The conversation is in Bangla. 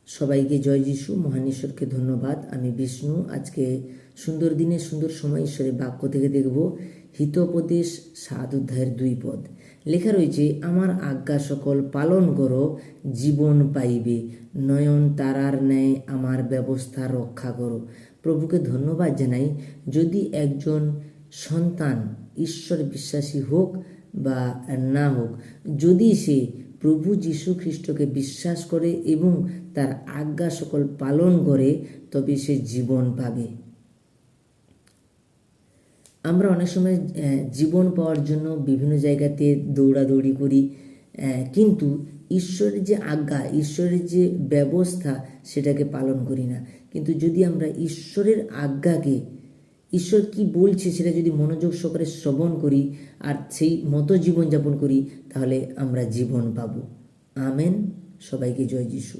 সবাইকে জয় যিশু। মহান ঈশ্বরকে ধন্যবাদ। আমি বিষ্ণু। আজকে সুন্দর দিনে সুন্দর সময় ঈশ্বরের বাক্য থেকে দেখব হিতোপদেশ 7 অধ্যায়ের 2 পদ। লেখা রয়েছে, আমার আজ্ঞা সকল পালন করো, জীবন পাইবে, নয়ন তারার ন্যায় আমার ব্যবস্থা রক্ষা করো। প্রভুকে ধন্যবাদ জানাই। যদি একজন সন্তান ঈশ্বর বিশ্বাসী হোক বা না হোক, যদি সে প্রভু যীশু খ্রিস্টকে বিশ্বাস করে এবং তার আজ্ঞা সকল পালন করে, তবে সে জীবন পাবে। আমরা অনেক সময় জীবন পাওয়ার জন্য বিভিন্ন জায়গাতে দৌড়াদৌড়ি করি, কিন্তু ঈশ্বরের যে আজ্ঞা, ঈশ্বরের যে ব্যবস্থা, সেটাকে পালন করি না। কিন্তু যদি আমরা ঈশ্বরের আজ্ঞাকে, ঈশ্বর কি বলছে সেটা যদি মনোযোগ সহকারে শ্রবণ করি আর সেই মতো জীবনযাপন করি, তাহলে আমরা জীবন পাব। আমেন। সবাইকে জয় যিশু।